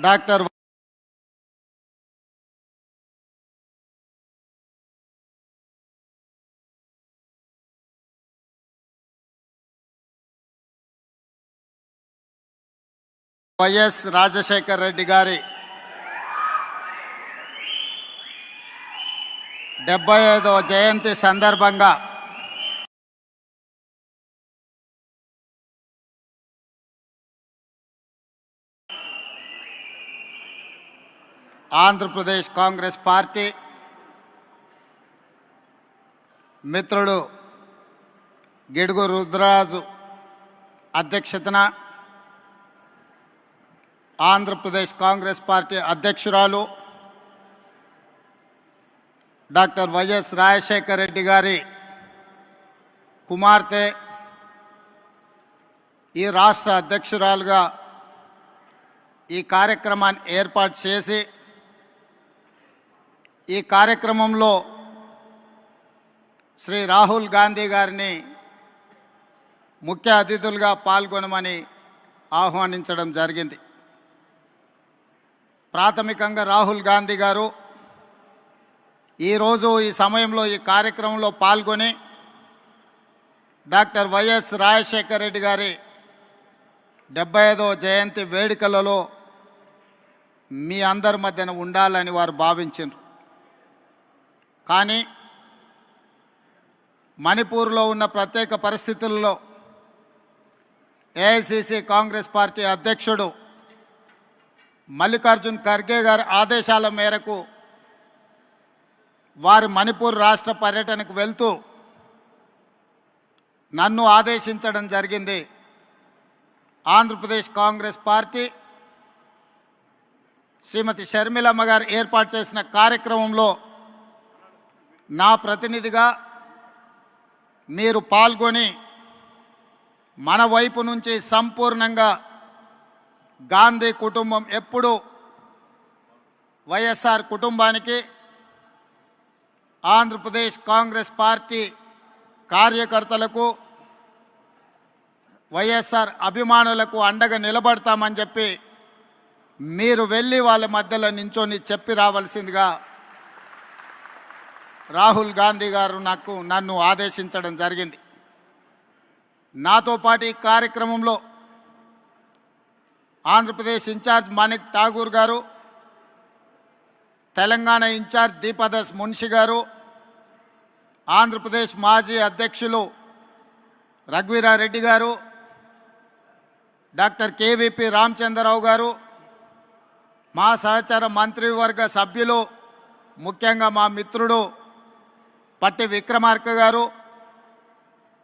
Doctor YS Rajasekhar Reddy గారి 75వ జయంతి సందర్భంగా Andhra Pradesh Congress party మిత్రుడు గిడుగు రుద్రరాజు అధ్యక్షతన ఆంధ్రప్రదేశ్ కాంగ్రెస్ పార్టీ అధ్యక్షురాలు డాక్టర్ వైఎస్ రాజశేఖర్ రెడ్డి గారి కుమార్తె ఈ రాష్ట్ర అధ్యక్షురాలుగా ఈ కార్యక్రమాన్ని ఏర్పాటు చేసి ఈ కార్యక్రమంలో శ్రీ రాహుల్ గాంధీ గారిని ముఖ్య అతిథులుగా పాల్గొనమని ఆహ్వానించడం జరిగింది. ప్రాథమికంగా రాహుల్ గాంధీ గారు ఈరోజు ఈ సమయంలో ఈ కార్యక్రమంలో పాల్గొని డాక్టర్ వైఎస్ రాజశేఖర్ రెడ్డి గారి 75వ జయంతి వేడుకలలో మీ అందరి మధ్యన ఉండాలని వారు భావించారు. కానీ మణిపూర్లో ఉన్న ప్రత్యేక పరిస్థితుల్లో ఏఐసిసి కాంగ్రెస్ పార్టీ అధ్యక్షుడు మల్లికార్జున్ ఖర్గే గారి ఆదేశాల మేరకు వారి మణిపూర్ రాష్ట్ర పర్యటనకు వెళ్తూ నన్ను ఆదేశించడం జరిగింది. ఆంధ్రప్రదేశ్ కాంగ్రెస్ పార్టీ శ్రీమతి షర్మిలమ్మ గారు ఏర్పాటు చేసిన కార్యక్రమంలో నా ప్రతినిధిగా మీరు పాల్గొని మన వైపు నుంచి సంపూర్ణంగా గాంధీ కుటుంబం ఎప్పుడూ వైఎస్ఆర్ కుటుంబానికి ఆంధ్రప్రదేశ్ కాంగ్రెస్ పార్టీ కార్యకర్తలకు వైఎస్ఆర్ అభిమానులకు అండగా నిలబడతామని చెప్పి మీరు వెళ్ళి వాళ్ళ మధ్యలో నించొని చెప్పి రావాల్సిందిగా రాహుల్ గాంధీ గారు నన్ను ఆదేశించడం జరిగింది. నాతో పాటు ఈ కార్యక్రమంలో ఆంధ్రప్రదేశ్ ఇన్ఛార్జ్ మాణిక్ ఠాగూర్ గారు, తెలంగాణ ఇన్ఛార్జ్ దీపదాస్ మున్షి గారు, ఆంధ్రప్రదేశ్ మాజీ అధ్యక్షులు రఘువీరారెడ్డి గారు, డాక్టర్ కేవీపీ రామచంద్రరావు గారు, మా సహచర మంత్రివర్గ సభ్యులు, ముఖ్యంగా మా మిత్రుడు పట్టి విక్రమార్క గారు,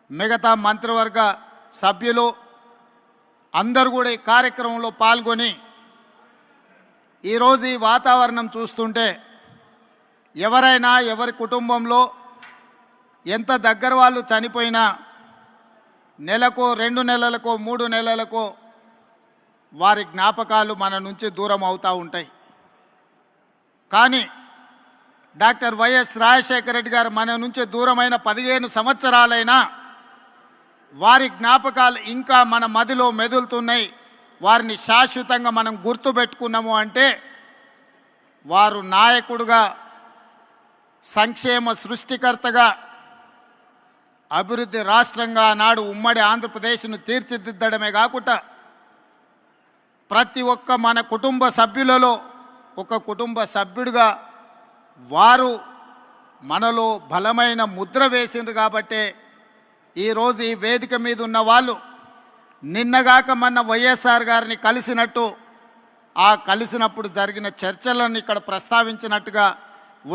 మిగతా మంత్రివర్గ సభ్యులు అందరూ కూడా ఈ కార్యక్రమంలో పాల్గొని ఈరోజు ఈ వాతావరణం చూస్తుంటే ఎవరైనా ఎవరి కుటుంబంలో ఎంత దగ్గర వాళ్ళు చనిపోయినా నెలకో 2 నెలలకో 3 నెలలకో వారి జ్ఞాపకాలు మన నుంచి దూరం అవుతూ ఉంటాయి. కానీ డాక్టర్ వైఎస్ రాజశేఖర రెడ్డి గారు మన నుంచి దూరమైన 15 సంవత్సరాలైనా వారి జ్ఞాపకాలు ఇంకా మన మదిలో మెదులుతున్నాయి. వారిని శాశ్వతంగా మనం గుర్తుపెట్టుకున్నాము అంటే వారు నాయకుడుగా, సంక్షేమ సృష్టికర్తగా, అభివృద్ధి రాష్ట్రంగా నాడు ఉమ్మడి ఆంధ్రప్రదేశ్ను తీర్చిదిద్దడమే కాకుండా ప్రతి ఒక్క మన కుటుంబ సభ్యులలో ఒక కుటుంబ సభ్యుడిగా వారు మనలో బలమైన ముద్ర వేసిండ్రు. కాబట్టే ఈరోజు ఈ వేదిక మీద ఉన్న వాళ్ళు నిన్నగాక మొన్న వైఎస్ఆర్ గారిని కలిసినట్టు, ఆ కలిసినప్పుడు జరిగిన చర్చలను ఇక్కడ ప్రస్తావించినట్టుగా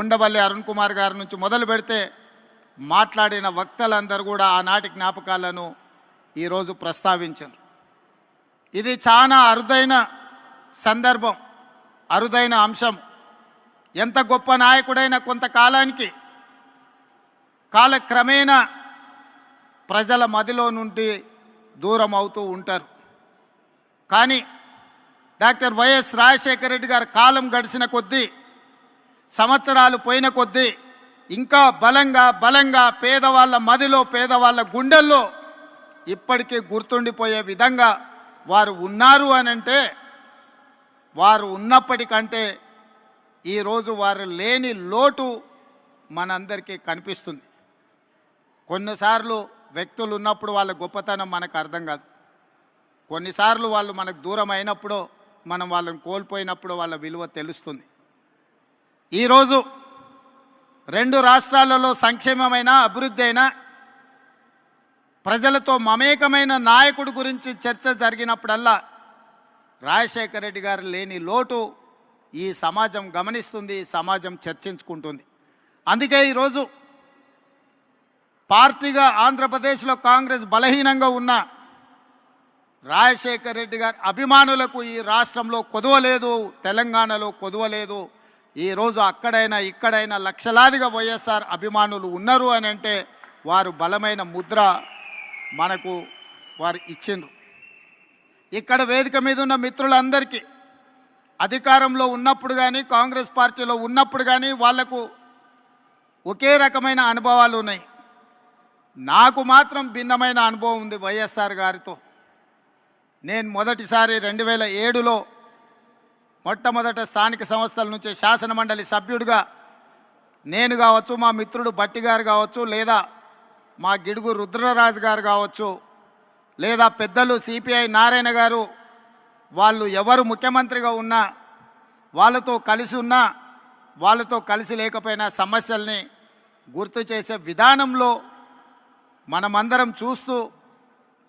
ఉండవల్లి అరుణ్ కుమార్ గారి నుంచి మొదలు పెడితే మాట్లాడిన వక్తలందరూ కూడా ఆనాటి జ్ఞాపకాలను ఈరోజు ప్రస్తావించారు. ఇది చాలా అరుదైన సందర్భం, అరుదైన అంశం. ఎంత గొప్ప నాయకుడైనా కొంతకాలానికి కాలక్రమేణా ప్రజల మదిలో నుండి దూరం అవుతూ ఉంటారు. కానీ డాక్టర్ వైఎస్ రాజశేఖర రెడ్డి గారి కాలం గడిచిన కొద్దీ, సంవత్సరాలు పోయిన కొద్దీ ఇంకా బలంగా పేదవాళ్ళ మదిలో, పేదవాళ్ళ గుండెల్లో ఇప్పటికీ గుర్తుండిపోయే విధంగా వారు ఉన్నారు అని అంటే వారు ఉన్నప్పటికంటే ఈరోజు వారు లేని లోటు మనందరికీ కనిపిస్తుంది. కొన్నిసార్లు వ్యక్తులు ఉన్నప్పుడు వాళ్ళ గొప్పతనం మనకు అర్థం కాదు. కొన్నిసార్లు వాళ్ళు మనకు దూరం అయినప్పుడు, మనం వాళ్ళని కోల్పోయినప్పుడు వాళ్ళ విలువ తెలుస్తుంది. ఈరోజు 2 రాష్ట్రాలలో సంక్షేమమైన, అభివృద్ధి అయినా, ప్రజలతో మమేకమైన నాయకుడి గురించి చర్చ జరిగినప్పుడల్లా రాజశేఖర రెడ్డి గారు లేని లోటు ఈ సమాజం గమనిస్తుంది, ఈ సమాజం చర్చించుకుంటుంది. అందుకే ఈరోజు పార్టీగా ఆంధ్రప్రదేశ్లో కాంగ్రెస్ బలహీనంగా ఉన్న రాజశేఖర రెడ్డి గారి అభిమానులకు ఈ రాష్ట్రంలో కొదవలేదు, తెలంగాణలో కొదవలేదు. ఈరోజు అక్కడైనా ఇక్కడైనా లక్షలాదిగా వైఎస్ఆర్ అభిమానులు ఉన్నారు అని అంటే వారు బలమైన ముద్ర మనకు వారు ఇచ్చిండ్రు. ఇక్కడ వేదిక మీద ఉన్న మిత్రులందరికీ అధికారంలో ఉన్నప్పుడు కానీ, కాంగ్రెస్ పార్టీలో ఉన్నప్పుడు కానీ వాళ్లకు ఒకే రకమైన అనుభవాలు ఉన్నాయి. నాకు మాత్రం భిన్నమైన అనుభవం ఉంది వైఎస్ఆర్ గారితో. నేను మొదటిసారి 2007లో మొట్టమొదట స్థానిక సంస్థల నుంచి శాసనమండలి సభ్యుడిగా నేను కావచ్చు, మా మిత్రుడు భట్టి గారు కావచ్చు, లేదా మా గిడుగు రుద్రరాజు గారు కావచ్చు, లేదా పెద్దలు సిపిఐ నారాయణ గారు, వాళ్ళు ఎవరు ముఖ్యమంత్రిగా ఉన్నా, వాళ్ళతో కలిసి ఉన్నా, వాళ్ళతో కలిసి లేకపోయినా సమస్యల్ని గుర్తు చేసే విధానంలో మనమందరం చూస్తూ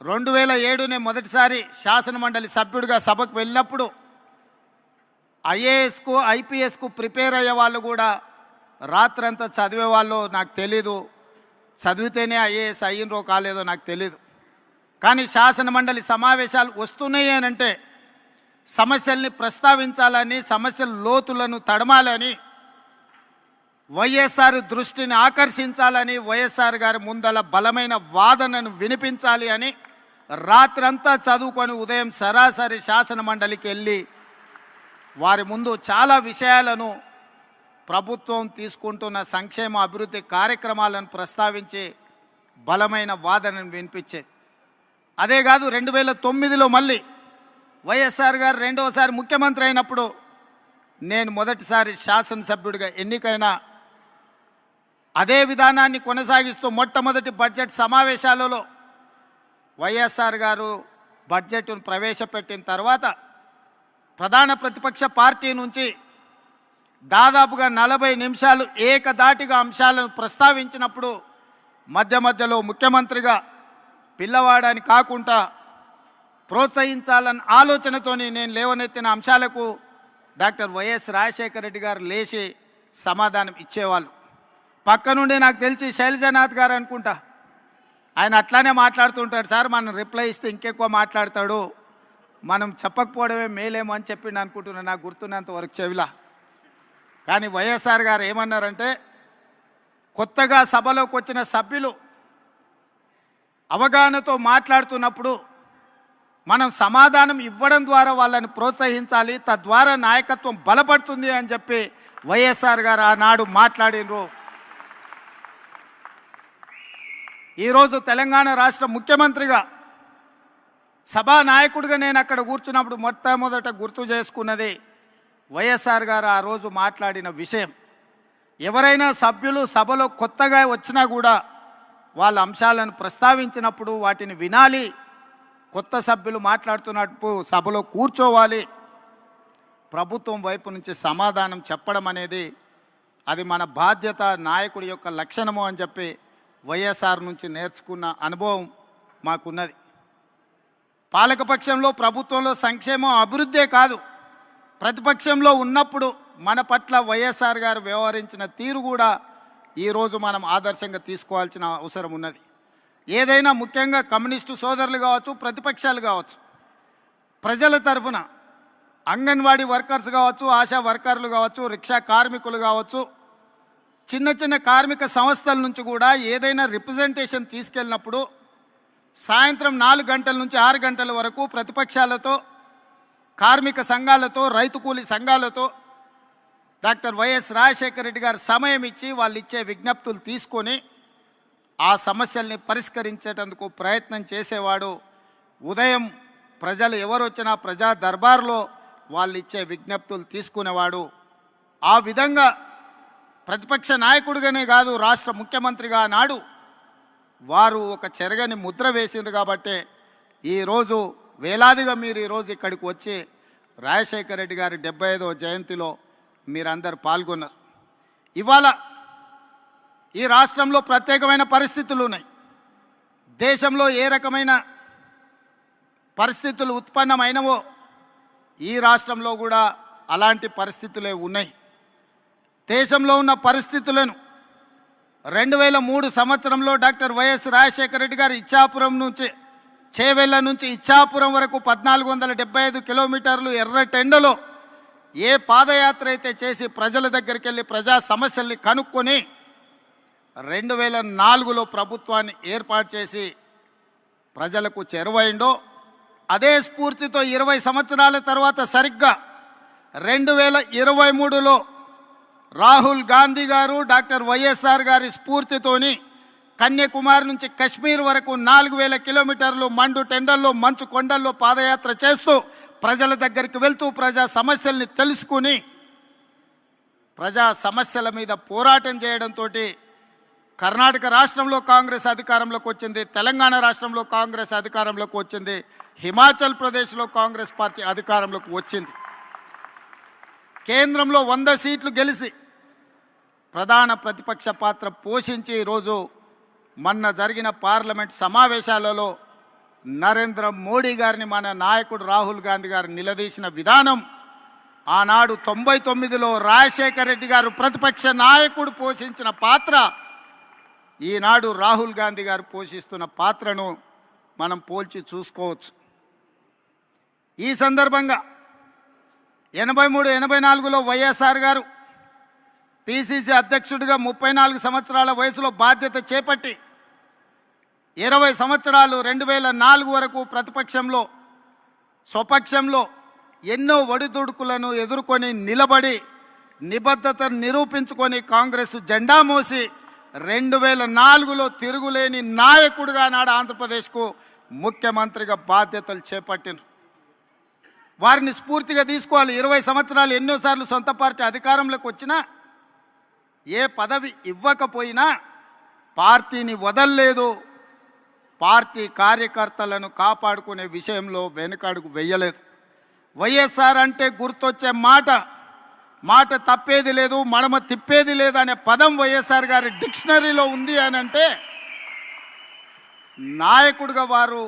2007 మొదటిసారి శాసనమండలి సభ్యుడిగా సభకు వెళ్ళినప్పుడు ఐఏఎస్కు, ఐపీఎస్కు ప్రిపేర్ అయ్యే వాళ్ళు కూడా రాత్రంతా చదివేవాళ్ళు నాకు తెలీదు. చదివితేనే ఐఏఎస్ అయ్యిండ్రో కాలేదో నాకు తెలీదు. కానీ శాసనమండలి సమావేశాలు వస్తున్నాయి అని అంటే సమస్యల్ని ప్రస్తావించాలని, సమస్యల లోతులను తడమాలని, వైఎస్ఆర్ దృష్టిని ఆకర్షించాలని, వైఎస్ఆర్ గారి ముందల బలమైన వాదనను వినిపించాలి అని రాత్రంతా చదువుకొని ఉదయం సరాసరి శాసనమండలికి వెళ్ళి వారి ముందు చాలా విషయాలను, ప్రభుత్వం తీసుకుంటున్న సంక్షేమ అభివృద్ధి కార్యక్రమాలను ప్రస్తావించి బలమైన వాదనను వినిపించేది. అదే కాదు, 2009లో మళ్ళీ వైఎస్ఆర్ గారు రెండోసారి ముఖ్యమంత్రి అయినప్పుడు నేను మొదటిసారి శాసనసభ్యుడిగా ఎన్నికైన అదే విధానాన్ని కొనసాగిస్తూ మొట్టమొదటి బడ్జెట్ సమావేశాలలో వైఎస్ఆర్ గారు బడ్జెట్ను ప్రవేశపెట్టిన తర్వాత ప్రధాన ప్రతిపక్ష పార్టీ నుంచి దాదాపుగా 40 నిమిషాలు ఏకధాటిగా అంశాలను ప్రస్తావించినప్పుడు మధ్య మధ్యలో ముఖ్యమంత్రిగా పిల్లవాడని కాకుండా ప్రోత్సహించాలన్న ఆలోచనతోని నేను లేవనెత్తిన అంశాలకు డాక్టర్ వైఎస్ రాజశేఖర రెడ్డి గారు లేచి సమాధానం ఇచ్చేవాళ్ళు. పక్క నుండి నాకు తెలిసి శైలజనాథ్ గారు అనుకుంటా, ఆయన అట్లానే మాట్లాడుతుంటాడు. సార్ మనం రిప్లై ఇస్తే ఇంకెక్కువ మాట్లాడతాడు, మనం చెప్పకపోవడమే మేలేమో అని చెప్పిండు అనుకుంటున్నాను, నాకు గుర్తున్నంత వరకు చెవిలా. కానీ వైఎస్ఆర్ గారు ఏమన్నారంటే, కొత్తగా సభలోకి వచ్చిన సభ్యులు అవగాహనతో మాట్లాడుతున్నప్పుడు మనం సమాధానం ఇవ్వడం ద్వారా వాళ్ళని ప్రోత్సహించాలి, తద్వారా నాయకత్వం బలపడుతుంది అని చెప్పి వైఎస్ఆర్ గారు ఆనాడు మాట్లాడినరు. ఈరోజు తెలంగాణ రాష్ట్ర ముఖ్యమంత్రిగా, సభానాయకుడిగా నేను అక్కడ కూర్చున్నప్పుడు మొట్టమొదట గుర్తు చేసుకున్నది వైఎస్ఆర్ గారు ఆ రోజు మాట్లాడిన విషయం. ఎవరైనా సభ్యులు సభలో కొత్తగా వచ్చినా కూడా వాళ్ళ అంశాలను ప్రస్తావించినప్పుడు వాటిని వినాలి, కొత్త సభ్యులు మాట్లాడుతున్నప్పుడు సభలో కూర్చోవాలి, ప్రభుత్వం వైపు నుంచి సమాధానం చెప్పడం అనేది అది మన బాధ్యత, నాయకుడి యొక్క లక్షణము అని చెప్పి వైఎస్ఆర్ నుంచి నేర్చుకున్న అనుభవం మాకున్నది. పాలకపక్షంలో, ప్రభుత్వంలో సంక్షేమం అభివృద్ధే కాదు, ప్రతిపక్షంలో ఉన్నప్పుడు మన పట్ల వైఎస్ఆర్ గారు వ్యవహరించిన తీరు కూడా ఈరోజు మనం ఆదర్శంగా తీసుకోవాల్సిన అవసరం ఉన్నది. ఏదైనా ముఖ్యంగా కమ్యూనిస్టు సోదరులు కావచ్చు, ప్రతిపక్షాలు కావచ్చు, ప్రజల తరఫున అంగన్వాడీ వర్కర్స్ కావచ్చు, ఆశా వర్కర్లు కావచ్చు, రిక్షా కార్మికులు కావచ్చు, చిన్న చిన్న కార్మిక సంస్థల నుంచి కూడా ఏదైనా రిప్రజెంటేషన్ తీసుకెళ్ళినప్పుడు సాయంత్రం 4 గంటల నుంచి 6 గంటల వరకు ప్రతిపక్షాలతో, కార్మిక సంఘాలతో, రైతు కూలీ సంఘాలతో డాక్టర్ వైఎస్ రాజశేఖర రెడ్డి గారు సమయం ఇచ్చి వాళ్ళు ఇచ్చే విజ్ఞప్తులు తీసుకొని ఆ సమస్యల్ని పరిష్కరించేటందుకు ప్రయత్నం చేసేవాడు. ఉదయం ప్రజలు ఎవరు వచ్చినా ప్రజా దర్బార్లో వాళ్ళు ఇచ్చే విజ్ఞప్తులు తీసుకునేవాడు. ఆ విధంగా ప్రతిపక్ష నాయకుడిగానే కాదు, రాష్ట్ర ముఖ్యమంత్రిగా నాడు వారు ఒక చెరగని ముద్ర వేసింది. కాబట్టి ఈరోజు వేలాదిగా మీరు ఈరోజు ఇక్కడికి వచ్చి రాజశేఖర రెడ్డి గారి 75వ జయంతిలో మీరందరూ పాల్గొన్నారు. ఇవాళ ఈ రాష్ట్రంలో ప్రత్యేకమైన పరిస్థితులు ఉన్నాయి. దేశంలో ఏ రకమైన పరిస్థితులు ఉత్పన్నమైనవో ఈ రాష్ట్రంలో కూడా అలాంటి పరిస్థితులే ఉన్నాయి. దేశంలో ఉన్న పరిస్థితులను 2003 సంవత్సరంలో డాక్టర్ వైఎస్ రాజశేఖర రెడ్డి గారు ఇచ్చాపురం నుంచి చేవెళ్ళ నుంచి ఇచ్చాపురం వరకు 1475 కిలోమీటర్లు ఎర్రటెండలో ఏ పాదయాత్ర అయితే చేసి ప్రజల దగ్గరికి వెళ్ళి ప్రజా సమస్యల్ని కనుక్కొని 2004లో ప్రభుత్వాన్ని ఏర్పాటు చేసి ప్రజలకు చేరువైండో, అదే స్ఫూర్తితో 20 సంవత్సరాల తర్వాత సరిగ్గా 2023లో రాహుల్ గాంధీ గారు డాక్టర్ వైఎస్ఆర్ గారి స్ఫూర్తితోని కన్యాకుమారి నుంచి కశ్మీర్ వరకు 4000 కిలోమీటర్లు మండు టెండల్లో మంచు కొండల్లో పాదయాత్ర చేస్తూ ప్రజల దగ్గరికి వెళ్తూ ప్రజా సమస్యల్ని తెలుసుకుని ప్రజా సమస్యల మీద పోరాటం చేయడంతో కర్ణాటక రాష్ట్రంలో కాంగ్రెస్ అధికారంలోకి వచ్చింది, తెలంగాణ రాష్ట్రంలో కాంగ్రెస్ అధికారంలోకి వచ్చింది, హిమాచల్ ప్రదేశ్లో కాంగ్రెస్ పార్టీ అధికారంలోకి వచ్చింది. కేంద్రంలో 100 సీట్లు గెలిచి ప్రధాన ప్రతిపక్ష పాత్ర పోషించి ఈరోజు మొన్న జరిగిన పార్లమెంట్ సమావేశాలలో నరేంద్ర మోడీ గారిని మన నాయకుడు రాహుల్ గాంధీ గారు నిలదీసిన విధానం, ఆనాడు 99లో రాజశేఖర రెడ్డి గారు ప్రతిపక్ష నాయకుడు పోషించిన పాత్ర, ఈనాడు రాహుల్ గాంధీ గారు పోషిస్తున్న పాత్రను మనం పోల్చి చూసుకోవచ్చు. ఈ సందర్భంగా 83-84లో వైఎస్ఆర్ గారు పిసిసి అధ్యక్షుడిగా 34 సంవత్సరాల వయసులో బాధ్యత చేపట్టి 20 సంవత్సరాలు 2004 వరకు ప్రతిపక్షంలో స్వపక్షంలో ఎన్నో ఒడిదుడుకులను ఎదుర్కొని నిలబడి నిబద్ధతను నిరూపించుకొని కాంగ్రెస్ జెండా మోసి 2004లో తిరుగులేని నాయకుడిగా నాడు ఆంధ్రప్రదేశ్కు ముఖ్యమంత్రిగా బాధ్యతలు చేపట్టిన వారిని స్ఫూర్తిగా తీసుకోవాలి. 20 సంవత్సరాలు ఎన్నోసార్లు సొంత పార్టీ అధికారంలోకి వచ్చినా ఏ పదవి ఇవ్వకపోయినా పార్టీని వదల్లేదు, పార్టీ కార్యకర్తలను కాపాడుకునే విషయంలో వెనుకడుగు వెయ్యలేదు. వైఎస్ఆర్ అంటే గుర్తొచ్చే మాట తప్పేది లేదు, మడమ తిప్పేది లేదు అనే పదం వైఎస్ఆర్ గారి డిక్షనరీలో ఉంది అని అంటే నాయకుడిగా వారు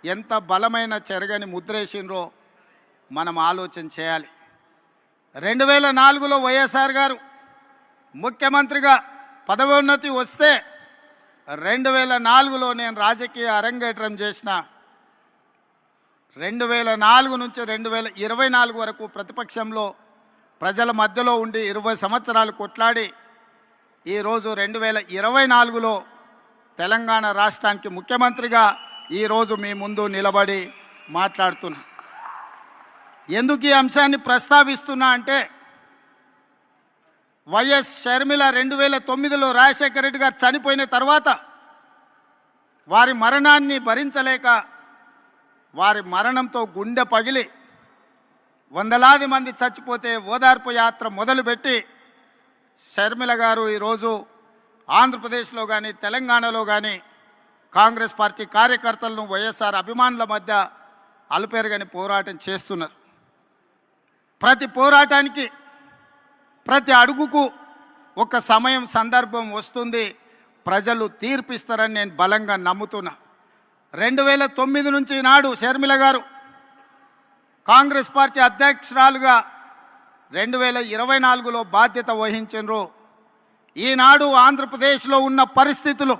ఎంత బలమైన చెరగని ముద్రేసినరో మనం ఆలోచన చేయాలి. 2004లో వైఎస్ఆర్ గారు ముఖ్యమంత్రిగా పదవోన్నతి వస్తే 2004లో నేను రాజకీయ అరంగేట్రం చేసిన. 2004 నుంచి 2024 వరకు ప్రతిపక్షంలో ప్రజల మధ్యలో ఉండి 20 సంవత్సరాలు కొట్లాడి ఈరోజు 2024లో తెలంగాణ రాష్ట్రానికి ముఖ్యమంత్రిగా ఈరోజు మీ ముందు నిలబడి మాట్లాడుతున్నా. ఎందుకు ఈ అంశాన్ని ప్రస్తావిస్తున్నా అంటే వైఎస్ షర్మిల 2009లో రాజశేఖర రెడ్డి గారు చనిపోయిన తర్వాత వారి మరణాన్ని భరించలేక వారి మరణంతో గుండె పగిలి వందలాది మంది చచ్చిపోతే ఓదార్పు యాత్ర మొదలుపెట్టి షర్మిల గారు ఈరోజు ఆంధ్రప్రదేశ్లో కానీ తెలంగాణలో కానీ కాంగ్రెస్ పార్టీ కార్యకర్తలను వైఎస్ఆర్ అభిమానుల మధ్య అలుపెరగని పోరాటం చేస్తున్నారు. ప్రతి పోరాటానికి ప్రతి అడుగుకు ఒక సమయం సందర్భం వస్తుంది, ప్రజలు తీర్పిస్తారని నేను బలంగా నమ్ముతున్నా. 2009 నుంచి నాడు షర్మిల గారు కాంగ్రెస్ పార్టీ అధ్యక్షురాలుగా 2024లో బాధ్యత వహించారు. ఈనాడు ఆంధ్రప్రదేశ్లో ఉన్న పరిస్థితులు,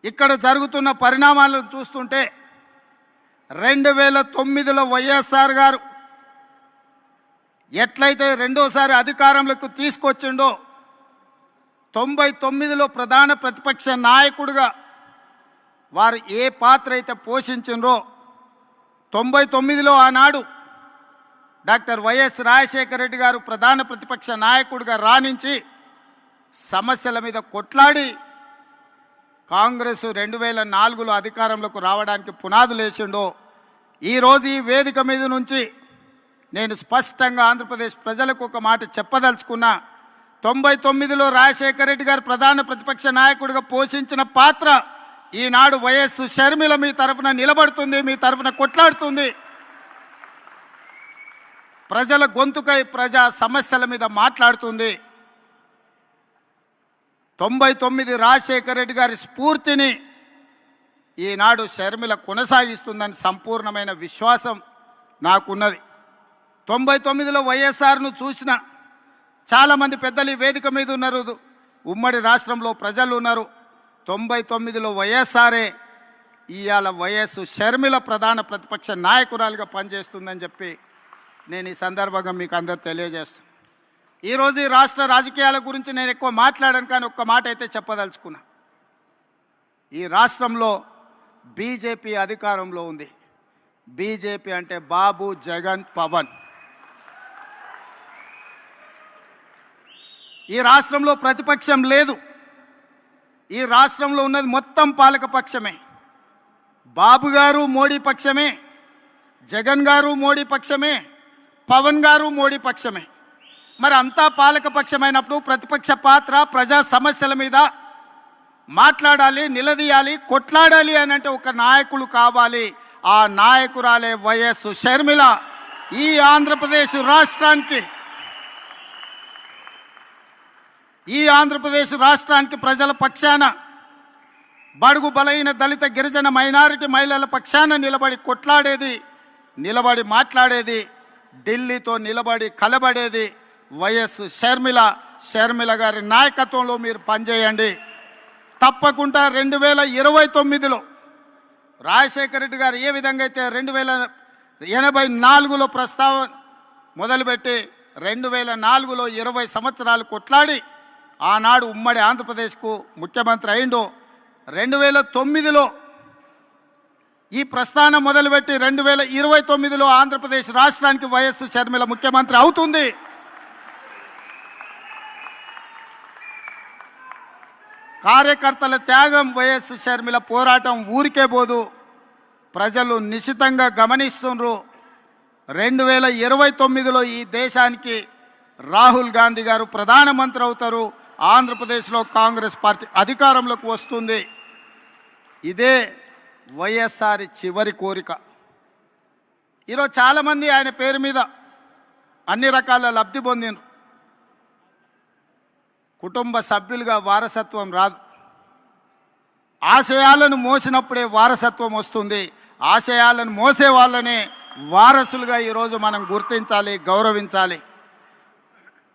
ఇక్కడ జరుగుతున్న పరిణామాలను చూస్తుంటే 2009లో వైఎస్ఆర్ గారు ఎట్లయితే రెండోసారి అధికారంలోకి తీసుకొచ్చిండో 99లో ప్రధాన ప్రతిపక్ష నాయకుడిగా వారు ఏ పాత్ర అయితే పోషించిండ్రో 99లో ఆనాడు డాక్టర్ వైఎస్ రాజశేఖర రెడ్డి గారు ప్రధాన ప్రతిపక్ష నాయకుడిగా రాణించి సమస్యల మీద కొట్లాడి కాంగ్రెస్ 2004లో అధికారంలోకి రావడానికి పునాదులు వేసిండో ఈరోజు ఈ వేదిక మీద నుంచి నేను స్పష్టంగా ఆంధ్రప్రదేశ్ ప్రజలకు ఒక మాట చెప్పదలుచుకున్నా. 99లో రాజశేఖర రెడ్డి గారు ప్రధాన ప్రతిపక్ష నాయకుడిగా పోషించిన పాత్ర ఈనాడు వైఎస్ షర్మిల మీ తరఫున నిలబడుతుంది, మీ తరఫున కొట్లాడుతుంది. ప్రజల గొంతుకై ప్రజా సమస్యల మీద మాట్లాడుతుంది. 99 రాజశేఖర రెడ్డి గారి స్ఫూర్తిని ఈనాడు షర్మిల కొనసాగిస్తుందని సంపూర్ణమైన విశ్వాసం నాకున్నది. 99లో వైఎస్ఆర్ను చూసిన చాలామంది పెద్దలు ఈ వేదిక మీద ఉన్నారు, ఉమ్మడి రాష్ట్రంలో ప్రజలు ఉన్నారు. 99లో వైఎస్ఆరే ఇవాళ వైఎస్ షర్మిల ప్రధాన ప్రతిపక్ష నాయకురాలుగా పనిచేస్తుందని చెప్పి నేను ఈ సందర్భంగా మీకు అందరు తెలియజేస్తాను. ఈరోజు ఈ రాష్ట్ర రాజకీయాల గురించి నేను ఎక్కువ మాట్లాడాను, కానీ ఒక్క మాట అయితే చెప్పదలుచుకున్నా. ఈ రాష్ట్రంలో బీజేపీ అధికారంలో ఉంది. బీజేపీ అంటే బాబు, జగన్, పవన్. ఈ రాష్ట్రంలో ప్రతిపక్షం లేదు. ఈ రాష్ట్రంలో ఉన్నది మొత్తం పాలకపక్షమే. బాబు గారు మోడీ పక్షమే, జగన్ గారు మోడీ పక్షమే, పవన్ గారు మోడీ పక్షమే. మరి అంతా పాలకపక్షమైనప్పుడు ప్రతిపక్ష పాత్ర ప్రజా సమస్యల మీద మాట్లాడాలి, నిలదీయాలి, కొట్లాడాలి అని అంటే ఒక నాయకులు కావాలి. ఆ నాయకురాలే వైఎస్ షర్మిల. ఈ ఆంధ్రప్రదేశ్ రాష్ట్రానికి ప్రజల పక్షాన, బడుగు బలైన దళిత గిరిజన మైనారిటీ మహిళల పక్షాన నిలబడి కొట్లాడేది, నిలబడి మాట్లాడేది, ఢిల్లీతో నిలబడి కలబడేది వైఎస్ షర్మిల. షర్మిల గారి నాయకత్వంలో మీరు పనిచేయండి. తప్పకుండా 2029లో రాజశేఖర రెడ్డి గారు ఏ విధంగా అయితే 1984లో ప్రస్తావన మొదలుపెట్టి 2004లో 20 సంవత్సరాలు కొట్లాడి ఆనాడు ఉమ్మడి ఆంధ్రప్రదేశ్కు ముఖ్యమంత్రి అయిందో, 2009లో ఈ ప్రస్థానం మొదలుపెట్టి 2029లో ఆంధ్రప్రదేశ్ రాష్ట్రానికి వైఎస్ షర్మిల ముఖ్యమంత్రి అవుతుంది. కార్యకర్తల త్యాగం, వైఎస్ షర్మిల పోరాటం ఊరికే పోదు. ప్రజలు నిశితంగా గమనిస్తున్నారు. 2029లో ఈ దేశానికి రాహుల్ గాంధీ గారు ప్రధానమంత్రి అవుతారు. ఆంధ్రప్రదేశ్లో కాంగ్రెస్ పార్టీ అధికారంలోకి వస్తుంది. ఇదే వైఎస్ఆర్ చివరి కోరిక. ఈరోజు చాలామంది ఆయన పేరు మీద అన్ని రకాల లబ్ధి పొందినారు. కుటుంబ సభ్యులుగా వారసత్వం రాదు. ఆశయాలను మోసినప్పుడే వారసత్వం వస్తుంది. ఆశయాలను మోసే వాళ్ళనే వారసులుగా ఈరోజు మనం గుర్తించాలి, గౌరవించాలి.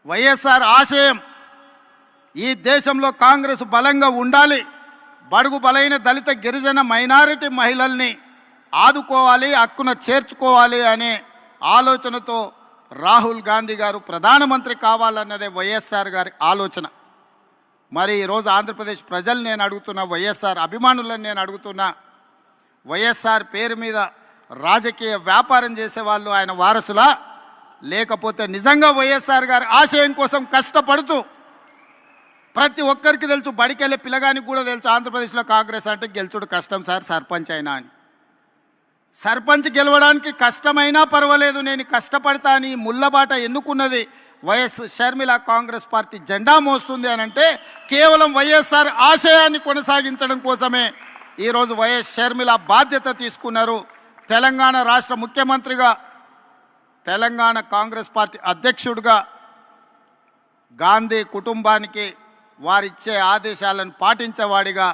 వైఎస్ఆర్ ఆశయం ఈ దేశంలో కాంగ్రెస్ బలంగా ఉండాలి, బడుగు బలైన దళిత గిరిజన మైనారిటీ మహిళల్ని ఆదుకోవాలి, హక్కున చేర్చుకోవాలి అనే ఆలోచనతో రాహుల్ గాంధీ గారు ప్రధానమంత్రి కావాలన్నదే వైఎస్ఆర్ గారి ఆలోచన. మరి ఈరోజు ఆంధ్రప్రదేశ్ ప్రజలు నేను అడుగుతున్నా, వైఎస్ఆర్ అభిమానులను నేను అడుగుతున్నా, వైఎస్ఆర్ పేరు మీద రాజకీయ వ్యాపారం చేసేవాళ్ళు ఆయన వారసులా, లేకపోతే నిజంగా వైఎస్ఆర్ గారి ఆశయం కోసం కష్టపడుతూ, ప్రతి ఒక్కరికి తెలుసు, బడికెళ్ళే పిల్లగానికి కూడా తెలుసు ఆంధ్రప్రదేశ్లో కాంగ్రెస్ అంటే గెలుచుడు కష్టం సార్, సర్పంచ్ అయినా అని. సర్పంచ్ గెలవడానికి కష్టమైనా పర్వాలేదు, నేను కష్టపడతా అని ముళ్ళబాట ఎన్నుకున్నది వైఎస్ షర్మిల. కాంగ్రెస్ పార్టీ జెండా మోస్తుంది అని అంటే కేవలం వైఎస్ఆర్ ఆశయాన్ని కొనసాగించడం కోసమే ఈరోజు వైఎస్ షర్మిల బాధ్యత తీసుకున్నారు. తెలంగాణ రాష్ట్ర ముఖ్యమంత్రిగా, తెలంగాణ కాంగ్రెస్ పార్టీ అధ్యక్షుడిగా గాంధీ కుటుంబానికి వారిచ్చే ఆదేశాలను పాటించేవాడిగా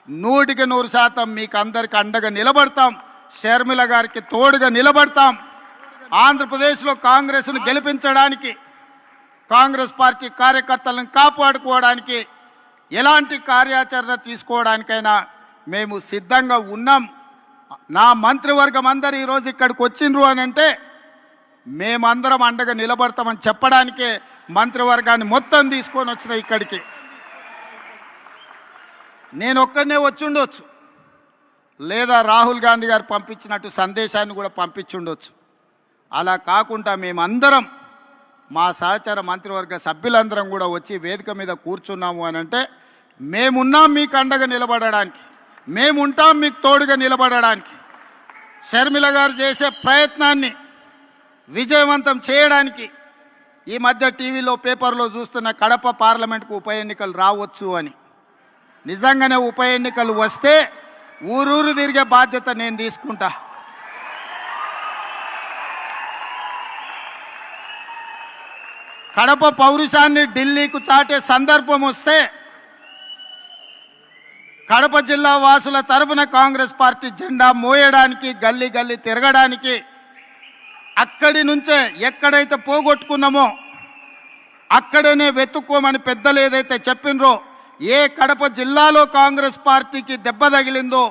100% మీకు అందరికీ అండగా నిలబడతాం. షర్మిల గారికి తోడుగా నిలబడతాం. ఆంధ్రప్రదేశ్లో కాంగ్రెస్ను గెలిపించడానికి, కాంగ్రెస్ పార్టీ కార్యకర్తలను కాపాడుకోవడానికి, ఎలాంటి కార్యాచరణ తీసుకోవడానికైనా మేము సిద్ధంగా ఉన్నాం. నా మంత్రివర్గం అందరూ ఈరోజు ఇక్కడికి వచ్చిండ్రు అని అంటే మేమందరం అండగా నిలబడతామని చెప్పడానికే మంత్రివర్గాన్ని మొత్తం తీసుకొని వచ్చిన ఇక్కడికి. నేను ఒక్కడనే వచ్చి ఉండొచ్చు, లేదా రాహుల్ గాంధీ గారు పంపించినట్టు సందేశాన్ని కూడా పంపించుండొచ్చు. అలా కాకుండా మేమందరం, మా సహచర మంత్రివర్గ సభ్యులందరం కూడా వచ్చి వేదిక మీద కూర్చున్నాము అని అంటే మేమున్నాం మీకు అండగా నిలబడడానికి, మేముంటాం మీకు తోడుగా నిలబడడానికి. షర్మిల గారు చేసే ప్రయత్నాన్ని విజయవంతం చేయడానికి ఈ మధ్య టీవీలో పేపర్లో చూస్తున్న కడప పార్లమెంట్కు ఉప ఎన్నికలు రావచ్చు అని. నిజంగానే ఉప ఎన్నికలు వస్తే ఊరూరు తిరిగే బాధ్యత నేను తీసుకుంటా. కడప పౌరుషాన్ని ఢిల్లీకు చాటే సందర్భం వస్తే కడప జిల్లా వాసుల తరఫున కాంగ్రెస్ పార్టీ జెండా మోయడానికి, గల్లీ గల్లీ తిరగడానికి, అక్కడి నుంచే ఎక్కడైతే పోగొట్టుకున్నామో అక్కడనే వెతుక్కోమని పెద్దలు ఏదైతే చెప్పినరో, ఏ కడప జిల్లాలో కాంగ్రెస్ పార్టీకి దెబ్బ తగిలిందో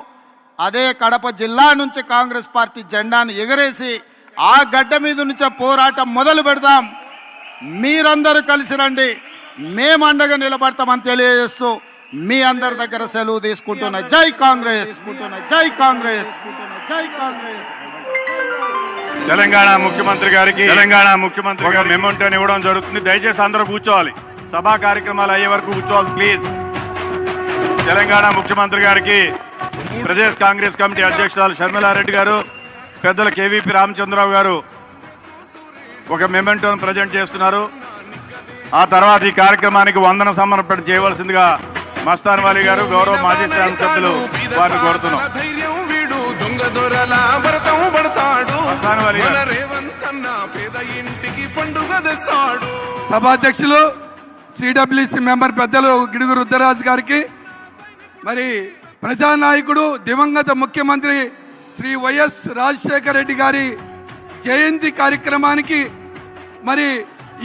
అదే కడప జిల్లా నుంచి కాంగ్రెస్ పార్టీ జెండాను ఎగరేసి ఆ గడ్డ మీద నుంచే పోరాటం మొదలు పెడదాం. మీరందరూ కలిసి రండి, మేము అండగా నిలబడతామని తెలియజేస్తూ మీ అందరి దగ్గర సెలవు తీసుకుంటున్నా. జై కాంగ్రెస్, జై కాంగ్రెస్, జై కాంగ్రెస్. తెలంగాణ ముఖ్యమంత్రి గారికి మెమోంటో ఇవ్వడం జరుగుతుంది. దయచేసి అందరూ కూర్చోవాలి. సభా కార్యక్రమాలు అయ్యే వరకు కూర్చోవాలి ప్లీజ్. తెలంగాణ ముఖ్యమంత్రి గారికి ప్రదేశ్ కాంగ్రెస్ కమిటీ అధ్యక్షురాలు షర్మిలారెడ్డి గారు, పెద్దల కేవీపీ రామచంద్రరావు గారు ఒక మెమోంటోను ప్రజెంట్ చేస్తున్నారు. ఆ తర్వాత ఈ కార్యక్రమానికి వందన సమర్పణ చేయవలసిందిగా మస్తాన్ వాలి గారు, గౌరవ మాజీ శాసనసభ్యులు వారిని కోరుతున్నాం. సభాధ్యక్షులు సిడబ్ల్యూసి మెంబర్ పెద్దలు గిడుగు రుద్రరాజు గారికి, మరి ప్రజానాయకుడు దివంగత ముఖ్యమంత్రి శ్రీ వైఎస్ రాజశేఖర రెడ్డి గారి జయంతి కార్యక్రమానికి, మరి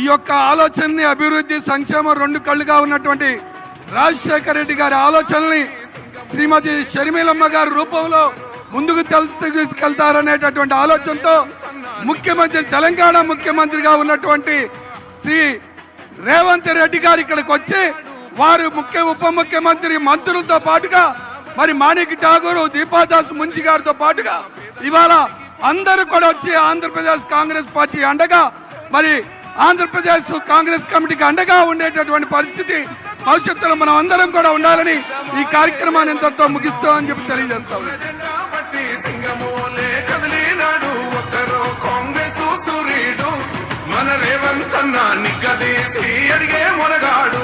ఈ యొక్క ఆలోచనని అభివృద్ధి సంక్షేమం రెండు కళ్ళుగా ఉన్నటువంటి రాజశేఖర రెడ్డి గారి ఆలోచనల్ని శ్రీమతి షర్మిలమ్మ గారి రూపంలో ముందుకు తీసుకెళ్తారనేటటువంటి ఆలోచనతో ముఖ్యమంత్రి, తెలంగాణ ముఖ్యమంత్రిగా ఉన్నటువంటి శ్రీ రేవంత్ రెడ్డి గారు ఇక్కడికి వచ్చి వారు ఉప ముఖ్యమంత్రి మంత్రులతో పాటుగా మరి మాణిక్ ఠాగూర్, దీపాదాస్ మున్షి గారితో పాటుగా ఇవాళ అందరూ కూడా వచ్చి ఆంధ్రప్రదేశ్ కాంగ్రెస్ పార్టీ అండగా, మరి ఆంధ్రప్రదేశ్ కాంగ్రెస్ కమిటీకి అండగా ఉండేటటువంటి పరిస్థితి భవిష్యత్తులో మనం అందరం కూడా ఉండాలని ఈ కార్యక్రమాన్ని ఇంతతో ముగిస్తామని చెప్పి తెలియజేస్తాం. మన రేవంత్ అన్న నిగ్గదీసి అడిగే మొనగాడు.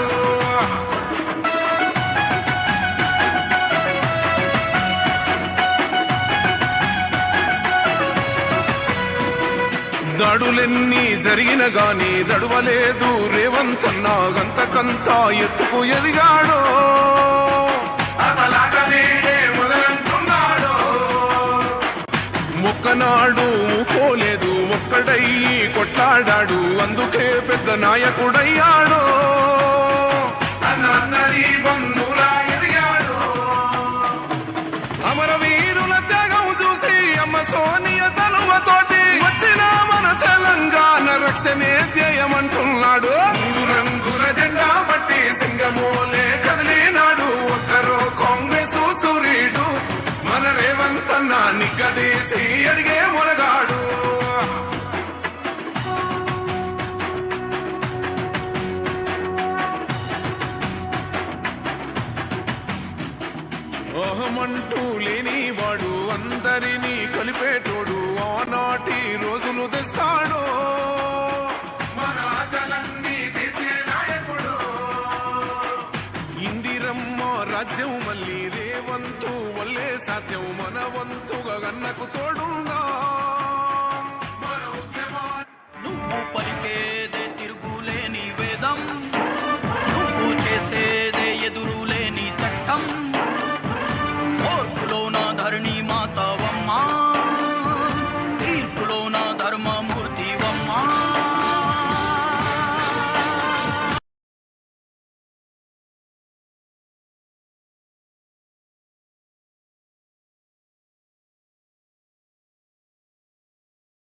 దాడులెన్ని జరిగిన గాని దడువలేదు రేవంత్ అన్న, గంతకంత ఎత్తుకు ఎదిగాడో మొక్కనాడు ఊకోలేదు, ఒక్కడయ్యి కొట్లాడాడు, అందుకే పెద్ద నాయకుడయ్యాడో. అమరవీరుల త్యాగం చూసి అమ్మ సోనియ చలువతోటి వచ్చిన మన తెలంగాణ రక్షణే చేయమంటున్నాడు. రంగుల జెండా బట్టి సింగమోలే కదిలినాడు, ఒక్కరో కాంగ్రెస్ సూర్యుడు మన రేవంత్ అన్న నిగ్గదీసి అడిగే మొనగాడు. ఓహమంటూ లేనివాడు, అందరినీ కలిపేటోడు, ఆనాటి రోజులు తెస్తాడు, మన ఆశలన్నీ తీర్చే నాయకుడు. ఇందిరమ్మ రాజ్యం మళ్ళీ రేవంతు వల్లే సాధ్యం, మన వంతుగా గన్నకు తోడు.